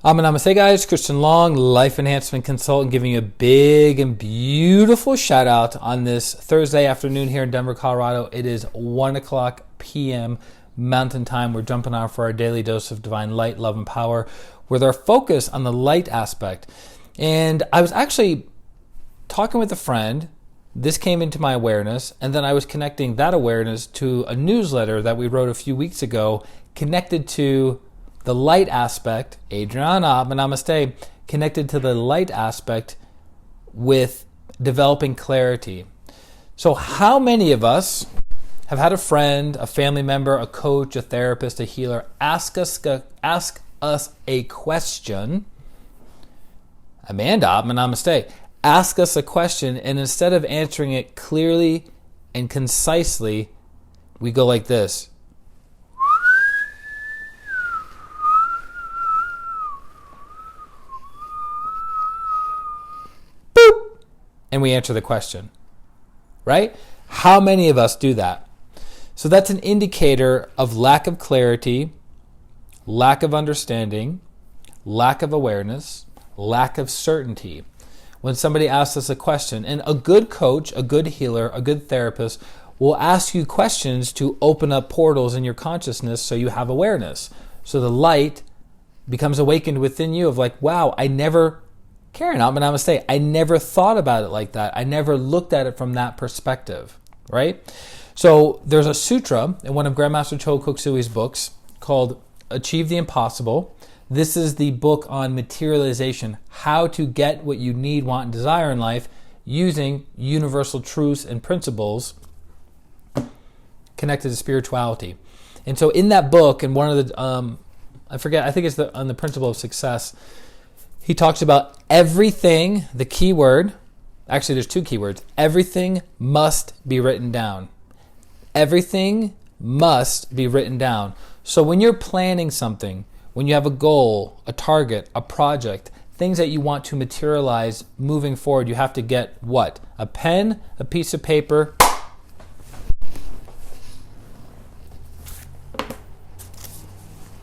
Namaste guys, ChristianRLong, life enhancement consultant, giving you a big and beautiful shout out on this Thursday afternoon here in Denver, Colorado. It is 1 o'clock p.m. Mountain Time. We're jumping on for our daily dose of divine light, love, and power with our focus on the light aspect. And I was actually talking with a friend. This came into my awareness, and then I was connecting that awareness to a newsletter that we wrote a few weeks ago connected to the light aspect, Adriana, namaste, connected to the light aspect with developing clarity. So how many of us have had a friend, a family member, a coach, a therapist, a healer ask us a question? Amanda, namaste, ask us a question, and instead of answering it clearly and concisely, we go like this. And we answer the question, right? How many of us do that? So that's an indicator of lack of clarity, lack of understanding, lack of awareness, lack of certainty. When somebody asks us a question, and a good coach, a good healer, a good therapist will ask you questions to open up portals in your consciousness so you have awareness. So the light becomes awakened within you of like, wow, I never thought about it like that. I never looked at it from that perspective, right? So there's a sutra in one of Grandmaster Choa Kok Sui's books called Achieve the Impossible. This is the book on materialization, how to get what you need, want, and desire in life using universal truths and principles connected to spirituality. And so in that book, and one of the, I think it's on the principle of success, he talks about everything, the key word, actually there's two keywords, everything must be written down. Everything must be written down. So when you're planning something, when you have a goal, a target, a project, things that you want to materialize moving forward, you have to get what? A pen, a piece of paper,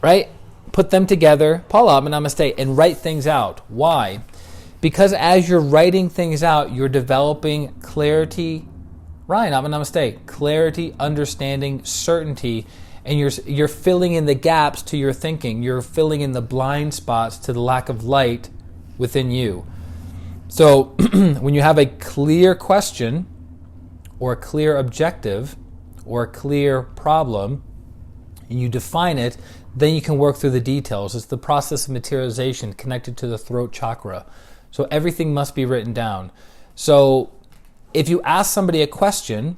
right? Put them together, Paula, namaste, and write things out. Why? Because as you're writing things out, you're developing clarity, Ryan, namaste, clarity, understanding, certainty, and you're filling in the gaps to your thinking. You're filling in the blind spots to the lack of light within you. So when you have a clear question or a clear objective or a clear problem, and you define it, then you can work through the details. It's the process of materialization connected to the throat chakra. So everything must be written down. So if you ask somebody a question,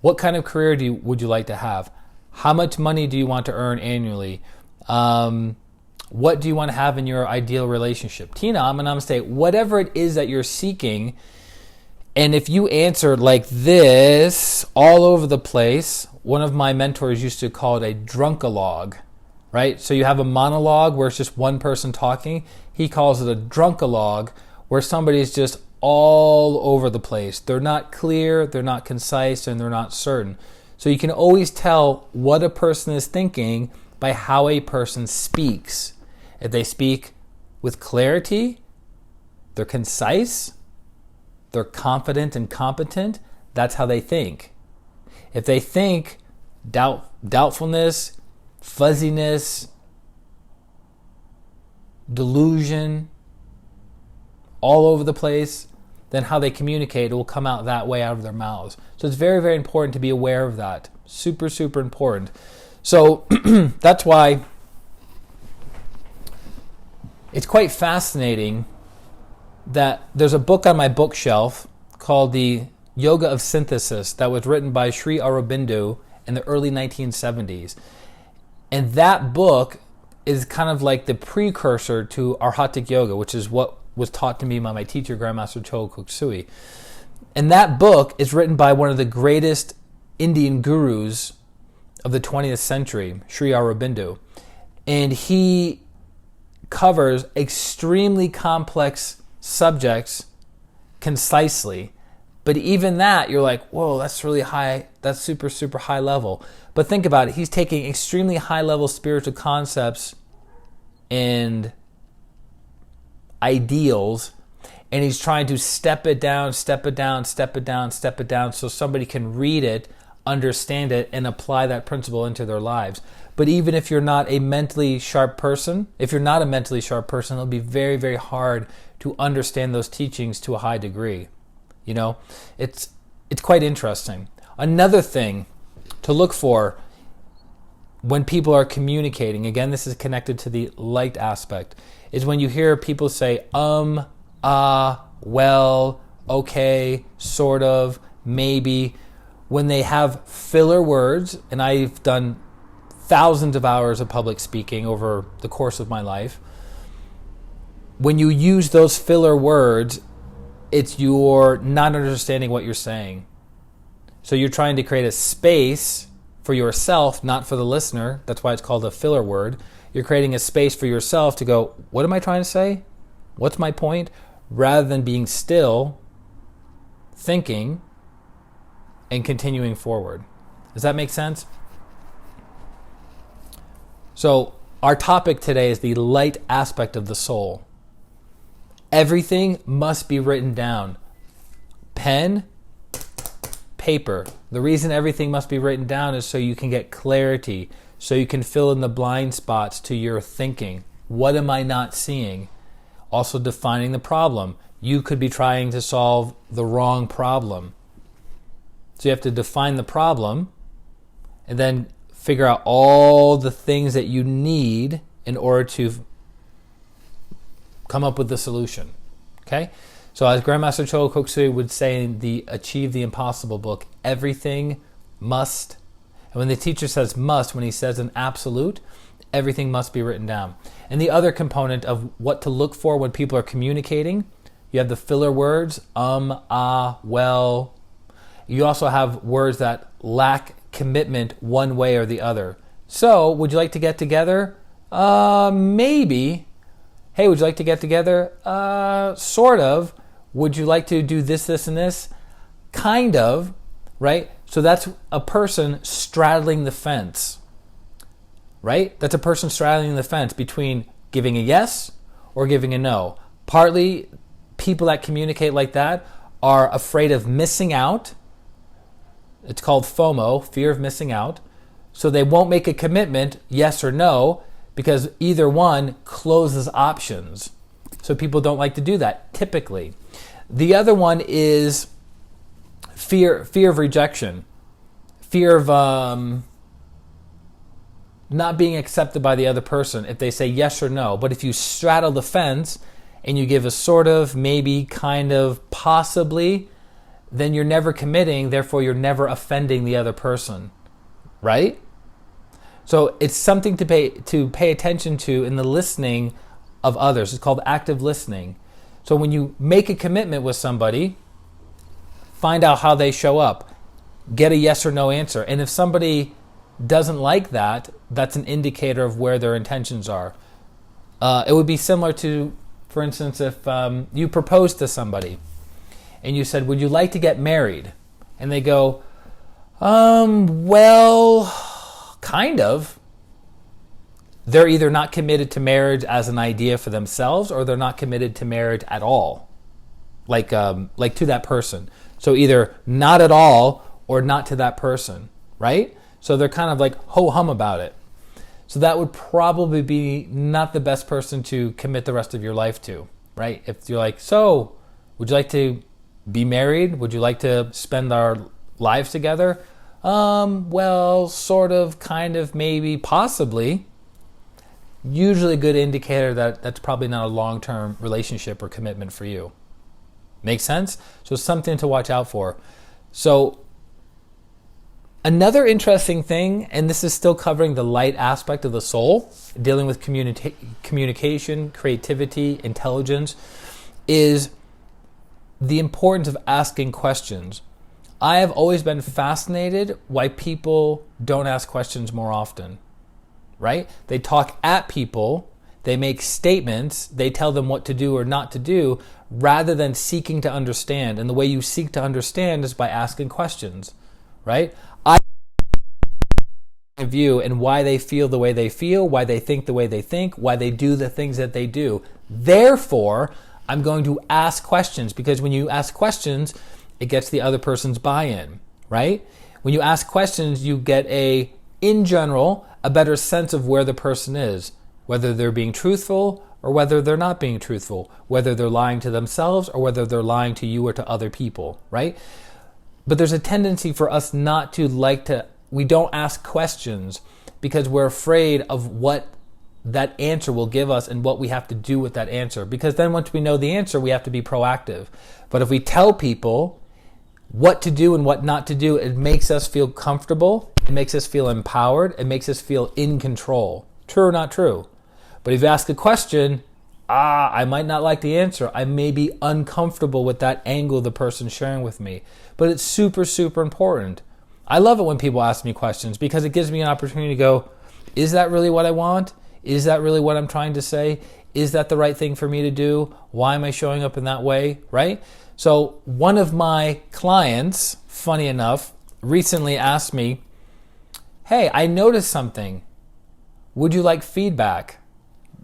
what kind of career would you like to have? How much money do you want to earn annually? What do you want to have in your ideal relationship? Tina, namaste, whatever it is that you're seeking, and if you answer like this all over the place, one of my mentors used to call it a drunkalogue, right? So you have a monologue where it's just one person talking. He calls it a drunkalogue where somebody's just all over the place. They're not clear, they're not concise, and they're not certain. So you can always tell what a person is thinking by how a person speaks. If they speak with clarity, they're concise, they're confident and competent, that's how they think. If they think doubtfulness, fuzziness, delusion, all over the place, then how they communicate will come out that way out of their mouths. So it's very, very important to be aware of that. Super, super important. So that's why it's quite fascinating that there's a book on my bookshelf called The Yoga of Synthesis that was written by Sri Aurobindo in the early 1970s. And that book is kind of like the precursor to Arhatic Yoga, which is what was taught to me by my teacher, Grandmaster Choa Kok Sui. And that book is written by one of the greatest Indian gurus of the 20th century, Sri Aurobindo. And he covers extremely complex subjects concisely. But even that, you're like, whoa, that's really high. That's super, super high level. But think about it. He's taking extremely high level spiritual concepts and ideals, and he's trying to step it down so somebody can read it, understand it, and apply that principle into their lives. But even if you're not a mentally sharp person, it'll be very, very hard to understand those teachings to a high degree. You know, it's quite interesting. Another thing to look for when people are communicating, again, this is connected to the light aspect, is when you hear people say, well, okay, sort of, maybe, when they have filler words, and I've done thousands of hours of public speaking over the course of my life. When you use those filler words, it's you're not understanding what you're saying. So you're trying to create a space for yourself, not for the listener. That's why it's called a filler word. You're creating a space for yourself to go, what am I trying to say? What's my point? Rather than being still, thinking, and continuing forward. Does that make sense? So our topic today is the light aspect of the soul. Everything must be written down. Pen, paper. The reason everything must be written down is so you can get clarity, so you can fill in the blind spots to your thinking. What am I not seeing? Also defining the problem. You could be trying to solve the wrong problem. So you have to define the problem and then figure out all the things that you need in order to come up with the solution. Okay? So as Grandmaster Chogo Koksui would say in the Achieve the Impossible book, everything must, and when the teacher says must, when he says an absolute, everything must be written down. And the other component of what to look for when people are communicating, you have the filler words, well. You also have words that lack commitment one way or the other. So, would you like to get together? Maybe. Hey, would you like to get together? Sort of. Would you like to do this, this, and this? Kind of, right? So that's a person straddling the fence, right? That's a person straddling the fence between giving a yes or giving a no. Partly, people that communicate like that are afraid of missing out. It's called FOMO, fear of missing out. So they won't make a commitment, yes or no, because either one closes options. So people don't like to do that, typically. The other one is fear of rejection. Fear of not being accepted by the other person if they say yes or no. But if you straddle the fence and you give a sort of, maybe, kind of, possibly, then you're never committing, therefore you're never offending the other person, right? So it's something to pay attention to in the listening of others. It's called active listening. So when you make a commitment with somebody, find out how they show up. Get a yes or no answer. And if somebody doesn't like that, that's an indicator of where their intentions are. It would be similar to, for instance, if you proposed to somebody and you said, would you like to get married? And they go, well, kind of. They're either not committed to marriage as an idea for themselves, or they're not committed to marriage at all, like to that person. So either not at all or not to that person, right? So they're kind of like ho-hum about it. So that would probably be not the best person to commit the rest of your life to, right? If you're like, so, would you like to be married? Would you like to spend our lives together? Well, sort of, kind of, maybe, possibly. Usually a good indicator that that's probably not a long-term relationship or commitment for you. Make sense? So something to watch out for. So another interesting thing, and this is still covering the light aspect of the soul, dealing with communication, creativity, intelligence, is the importance of asking questions. I have always been fascinated why people don't ask questions more often, right? They talk at people, they make statements, they tell them what to do or not to do, rather than seeking to understand. And the way you seek to understand is by asking questions, right? of view and why they feel the way they feel, why they think the way they think, why they do the things that they do. Therefore, I'm going to ask questions, because when you ask questions, it gets the other person's buy-in, right? When you ask questions, you get in general, a better sense of where the person is, whether they're being truthful or whether they're not being truthful, whether they're lying to themselves or whether they're lying to you or to other people, right? But there's a tendency for us not to we don't ask questions because we're afraid of what that answer will give us and what we have to do with that answer. Because then once we know the answer, we have to be proactive. But if we tell people what to do and what not to do, it makes us feel comfortable, it makes us feel empowered, it makes us feel in control. True or not true? But if you ask a question, I might not like the answer. I may be uncomfortable with that angle the person's sharing with me. But it's super, super important. I love it when people ask me questions because it gives me an opportunity to go, is that really what I want? Is that really what I'm trying to say? Is that the right thing for me to do? Why am I showing up in that way, right? So one of my clients, funny enough, recently asked me, hey, I noticed something. Would you like feedback?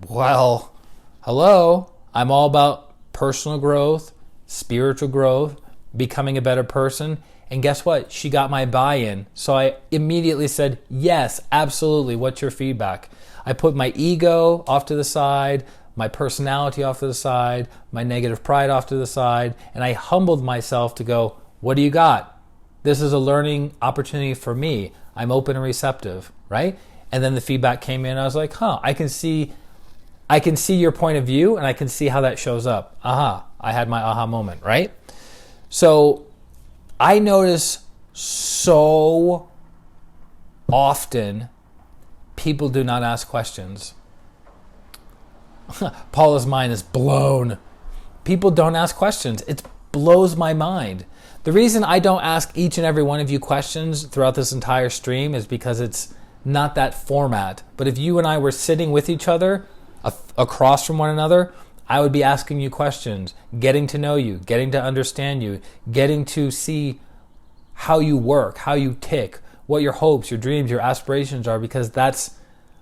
Well, hello, I'm all about personal growth, spiritual growth, becoming a better person. And guess what? She got my buy-in. So I immediately said, yes, absolutely. What's your feedback? I put my ego off to the side, my personality off to the side, my negative pride off to the side, and I humbled myself to go, what do you got? This is a learning opportunity for me. I'm open and receptive, right? And then the feedback came in, and I was like, I can see your point of view, and I can see how that shows up. I had my aha moment, right? So I notice so often people do not ask questions. Paula's mind is blown. People don't ask questions. It blows my mind. The reason I don't ask each and every one of you questions throughout this entire stream is because it's not that format. But if you and I were sitting with each other, across from one another, I would be asking you questions, getting to know you, getting to understand you, getting to see how you work, how you tick, what your hopes, your dreams, your aspirations are, because that's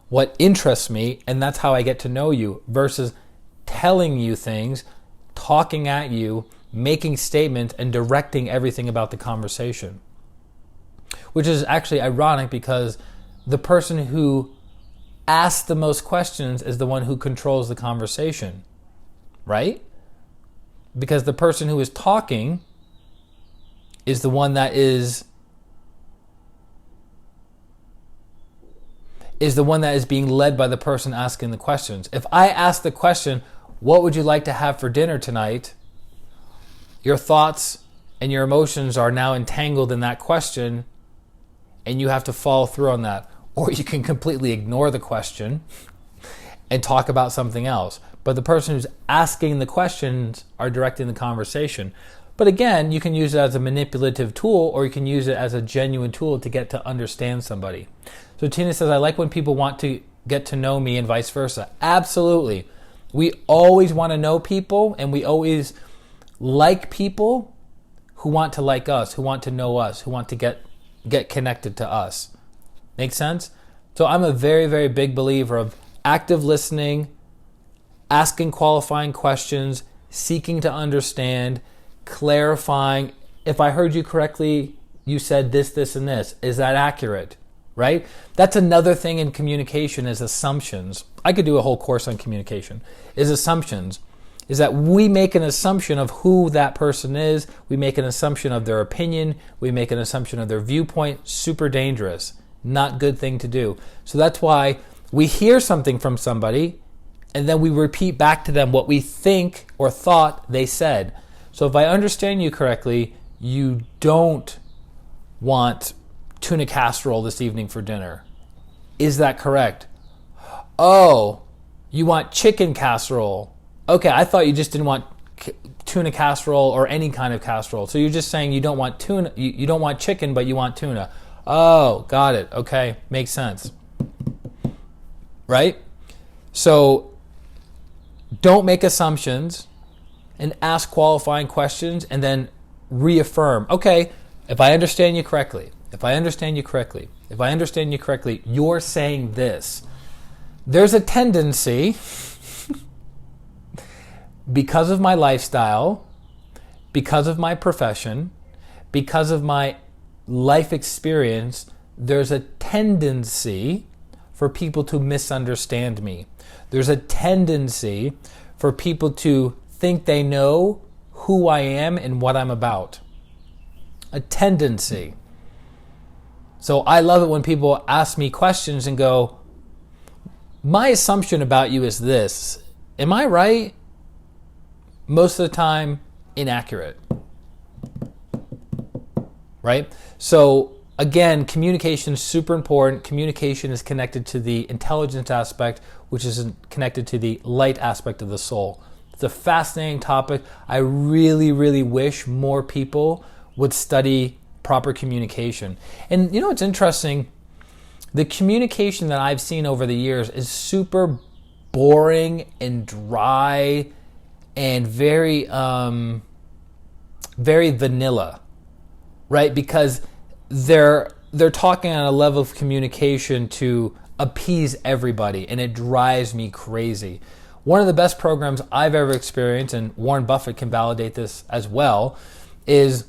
what interests me and that's how I get to know you, versus telling you things, talking at you, making statements, and directing everything about the conversation. Which is actually ironic because the person who asks the most questions is the one who controls the conversation, right? Because the person who is talking is the one that is being led by the person asking the questions. If I ask the question, what would you like to have for dinner tonight? Your thoughts and your emotions are now entangled in that question, and you have to follow through on that. Or you can completely ignore the question and talk about something else. But the person who's asking the questions are directing the conversation. But again, you can use it as a manipulative tool, or you can use it as a genuine tool to get to understand somebody. So Tina says, I like when people want to get to know me and vice versa. Absolutely. We always want to know people, and we always like people who want to like us, who want to know us, who want to get connected to us. Make sense? So I'm a very, very big believer of active listening, asking qualifying questions, seeking to understand, clarifying. If I heard you correctly, you said this, this, and this. Is that accurate? Right? That's another thing in communication is assumptions. I could do a whole course on communication. Is assumptions. Is that we make an assumption of who that person is. We make an assumption of their opinion. We make an assumption of their viewpoint. Super dangerous. Not good thing to do. So that's why we hear something from somebody and then we repeat back to them what we think or thought they said. So if I understand you correctly, you don't want tuna casserole this evening for dinner. Is that correct? Oh, you want chicken casserole. Okay, I thought you just didn't want tuna casserole or any kind of casserole. So you're just saying you don't want tuna, you don't want chicken, but you want tuna. Oh, got it. Okay, makes sense. Right? So don't make assumptions and ask qualifying questions and then reaffirm. Okay, if I understand you correctly, if I understand you correctly, you're saying this. There's a tendency, because of my lifestyle, because of my profession, because of my life experience, there's a tendency for people to misunderstand me. There's a tendency for people to think they know who I am and what I'm about. A tendency. So I love it when people ask me questions and go, my assumption about you is this. Am I right? Most of the time, inaccurate. Right? So again, communication is super important. Communication is connected to the intelligence aspect, which is connected to the light aspect of the soul. It's a fascinating topic. I really, really wish more people would study proper communication. And you know what's interesting? The communication that I've seen over the years is super boring and dry and very, very vanilla, right? Because they're talking on a level of communication to appease everybody, and it drives me crazy. One of the best programs I've ever experienced, and Warren Buffett can validate this as well, is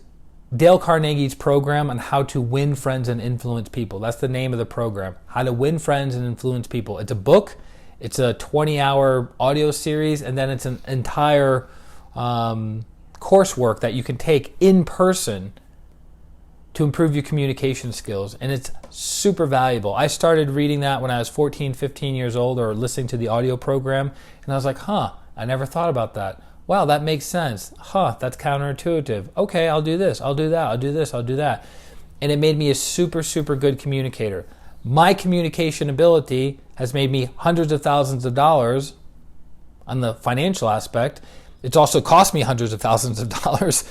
Dale Carnegie's program on how to win friends and influence people. That's the name of the program, How to Win Friends and Influence People. It's a book, it's a 20-hour audio series, and then it's an entire coursework that you can take in person to improve your communication skills, and it's super valuable. I started reading that when I was 14, 15 years old, or listening to the audio program, and I was like, I never thought about that. Wow, that makes sense. That's counterintuitive. Okay, I'll do this, I'll do that, I'll do this, I'll do that. And it made me a super, super good communicator. My communication ability has made me hundreds of thousands of dollars on the financial aspect. It's also cost me hundreds of thousands of dollars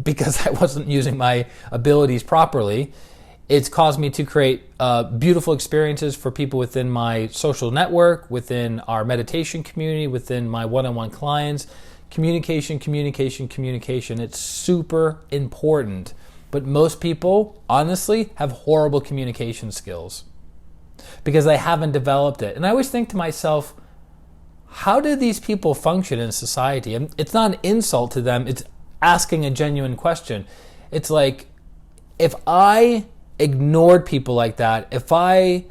because I wasn't using my abilities properly. It's caused me to create beautiful experiences for people within my social network, within our meditation community, within my one-on-one clients. Communication, communication, communication. It's super important. But most people, honestly, have horrible communication skills because they haven't developed it. And I always think to myself, how do these people function in society? And it's not an insult to them. It's asking a genuine question. It's like, if I ignored people like that, if I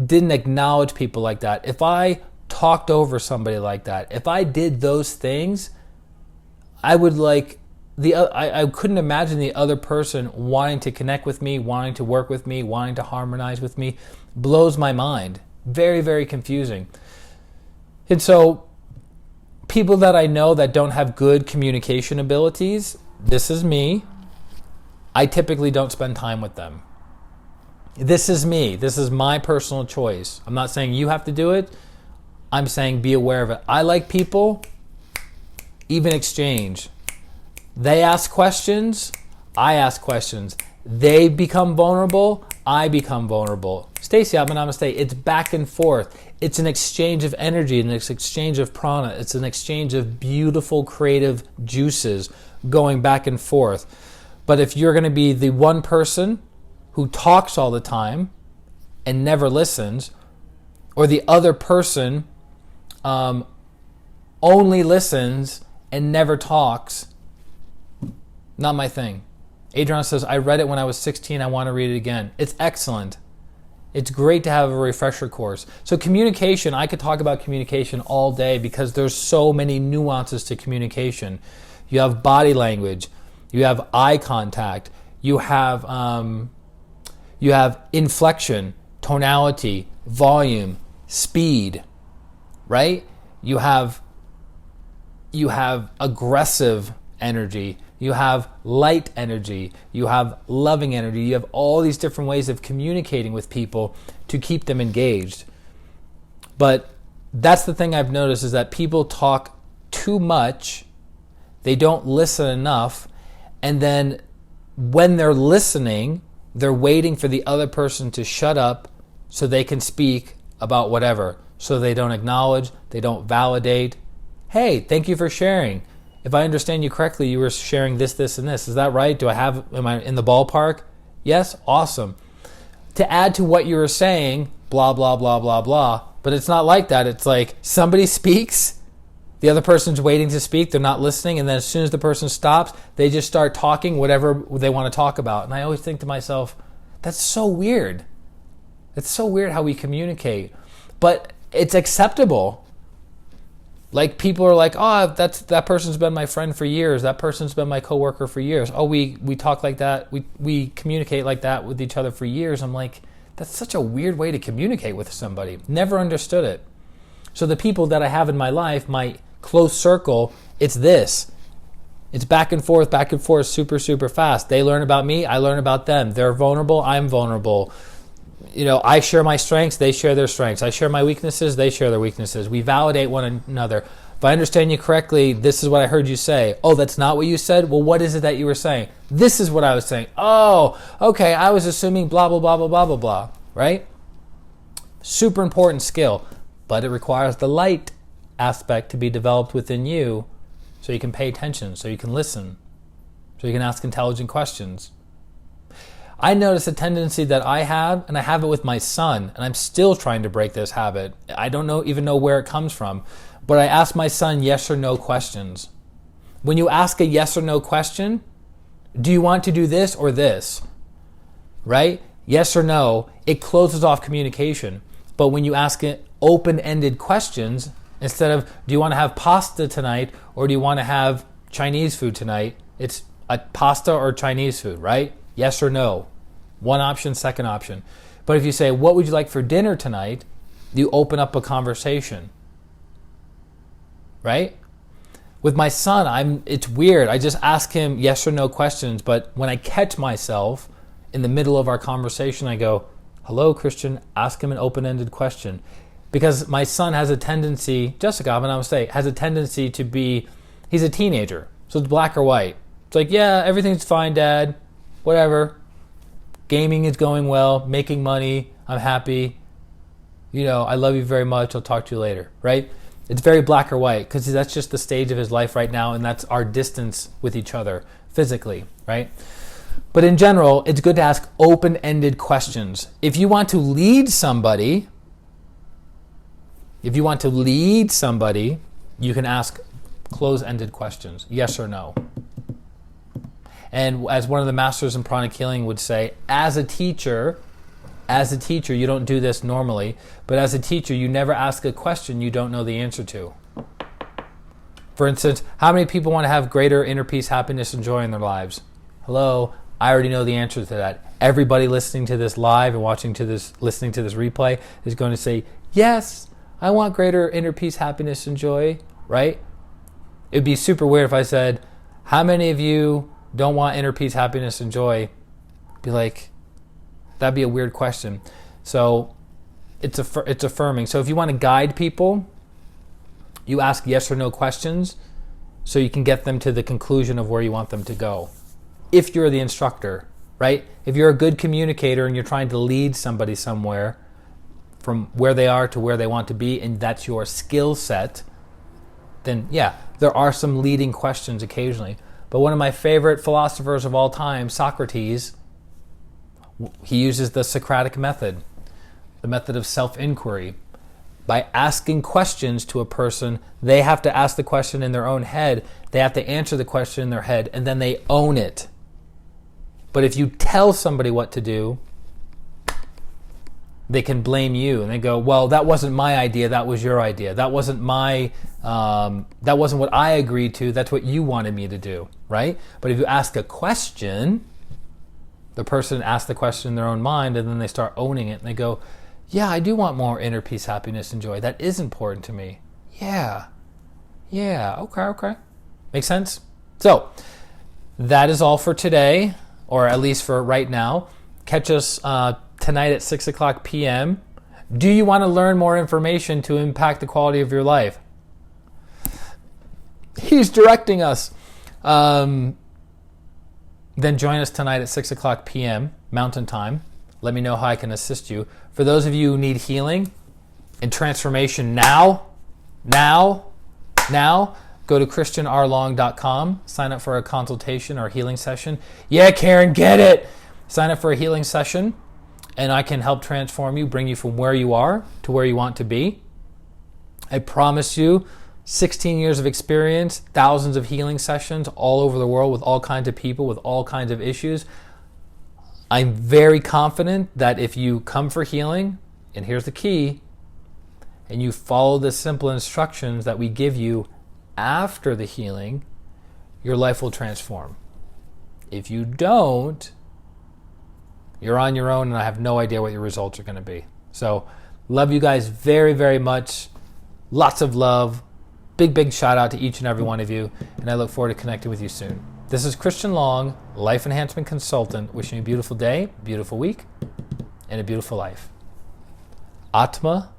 didn't acknowledge people like that, if I talked over somebody like that, if I did those things, I would I couldn't imagine the other person wanting to connect with me, wanting to work with me, wanting to harmonize with me. Blows my mind. Very, very confusing. And so people that I know that don't have good communication abilities, this is me, I typically don't spend time with them. This is me. This is my personal choice. I'm not saying you have to do it. I'm saying be aware of it. I like people, even exchange. They ask questions, I ask questions. They become vulnerable, I become vulnerable. Stacy, namaste. It's back and forth. It's an exchange of energy, and it's an exchange of prana. It's an exchange of beautiful, creative juices going back and forth. But if you're going to be the one person who talks all the time and never listens, or the other person only listens and never talks, not my thing. Adrian says, I read it when I was 16. I want to read it again. It's excellent. It's great to have a refresher course. So communication, I could talk about communication all day because there's so many nuances to communication. You have body language. You have eye contact. You have inflection, tonality, volume, speed, right? You have aggressive energy. You have light energy. You have loving energy. You have all these different ways of communicating with people to keep them engaged. But that's the thing I've noticed, is that people talk too much. They don't listen enough. And then when they're listening, they're waiting for the other person to shut up so they can speak about whatever. So they don't acknowledge, they don't validate. Hey, thank you for sharing. If I understand you correctly, you were sharing this, this, and this. Is that right? Am I in the ballpark? Yes? Awesome. to add to what you were saying, blah, blah, blah, blah, blah. But it's not like that. It's like somebody speaks, the other person's waiting to speak, they're not listening, and then as soon as the person stops, they just start talking whatever they want to talk about. And I always think to myself, that's so weird. It's so weird how we communicate. But it's acceptable. Like people are like, oh, that person's been my friend for years. That person's been my coworker for years. Oh, we talk like that. We communicate like that with each other for years. I'm like, that's such a weird way to communicate with somebody. Never understood it. So the people that I have in my life, my close circle, it's this. It's back and forth, super, super fast. They learn about me, I learn about them. They're vulnerable, I'm vulnerable. I share my strengths, they share their strengths. I share my weaknesses, they share their weaknesses. We validate one another. If I understand you correctly, this is what I heard you say. Oh, that's not what you said? Well, what is it that you were saying? This is what I was saying. Oh, okay, I was assuming blah, blah, blah, blah, blah, blah, blah. Right? Super important skill, but it requires the light aspect to be developed within you so you can pay attention, so you can listen, so you can ask intelligent questions. I notice a tendency that I have, and I have it with my son, and I'm still trying to break this habit. I don't even know where it comes from, but I ask my son yes or no questions. When you ask a yes or no question, do you want to do this or this? Right? Yes or no, it closes off communication. But when you ask it open-ended questions, instead of do you want to have pasta tonight or do you want to have Chinese food tonight, it's a pasta or Chinese food, right? Yes or no. One option, second option. But if you say, what would you like for dinner tonight? You open up a conversation. Right? With my son, it's weird. I just ask him yes or no questions, but when I catch myself in the middle of our conversation, I go, hello, Christian, ask him an open-ended question. Because my son has a tendency, Jessica, I'm going to say, has a tendency to be, he's a teenager, so it's black or white. It's like, yeah, everything's fine, Dad, whatever. Gaming is going well, making money, I'm happy. I love you very much, I'll talk to you later, right? It's very black or white because that's just the stage of his life right now, and that's our distance with each other physically, right? But in general, it's good to ask open-ended questions. If you want to lead somebody, you can ask close-ended questions, yes or no. And as one of the masters in pranic healing would say, as a teacher, you don't do this normally, but as a teacher, you never ask a question you don't know the answer to. For instance, how many people want to have greater inner peace, happiness, and joy in their lives? Hello, I already know the answer to that. Everybody listening to this live and listening to this replay is going to say, yes, I want greater inner peace, happiness, and joy, right? It'd be super weird if I said, how many of you don't want inner peace, happiness, and joy? Be like, that'd be a weird question. So it's affirming. So if you want to guide people, you ask yes or no questions so you can get them to the conclusion of where you want them to go. If you're the instructor, right? If you're a good communicator and you're trying to lead somebody somewhere from where they are to where they want to be, and that's your skill set, then yeah, there are some leading questions occasionally. But one of my favorite philosophers of all time, Socrates, he uses the Socratic method, the method of self-inquiry. By asking questions to a person, they have to ask the question in their own head, they have to answer the question in their head, and then they own it. But if you tell somebody what to do, they can blame you, and they go, well, that wasn't my idea, that was your idea. That wasn't that wasn't what I agreed to, that's what you wanted me to do, right? But if you ask a question, the person asks the question in their own mind, and then they start owning it, and they go, yeah, I do want more inner peace, happiness, and joy. That is important to me. Yeah, okay. Makes sense? So, that is all for today, or at least for right now. Catch us tonight at 6 o'clock p.m. Do you want to learn more information to impact the quality of your life? He's directing us. Then join us tonight at 6 o'clock p.m. Mountain Time. Let me know how I can assist you. For those of you who need healing and transformation now, go to ChristianRLong.com. Sign up for a consultation or healing session. Yeah, Karen, get it. Sign up for a healing session. and I can help transform you, bring you from where you are to where you want to be. I promise you, 16 years of experience, thousands of healing sessions all over the world with all kinds of people, with all kinds of issues. I'm very confident that if you come for healing, and here's the key, and you follow the simple instructions that we give you after the healing, your life will transform. If you don't, you're on your own, and I have no idea what your results are going to be. So, love you guys very, very much. Lots of love. Big shout out to each and every one of you, and I look forward to connecting with you soon. This is Christian Long, Life Enhancement Consultant, wishing you a beautiful day, beautiful week, and a beautiful life. Atma,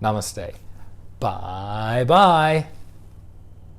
Namaste. Bye-bye.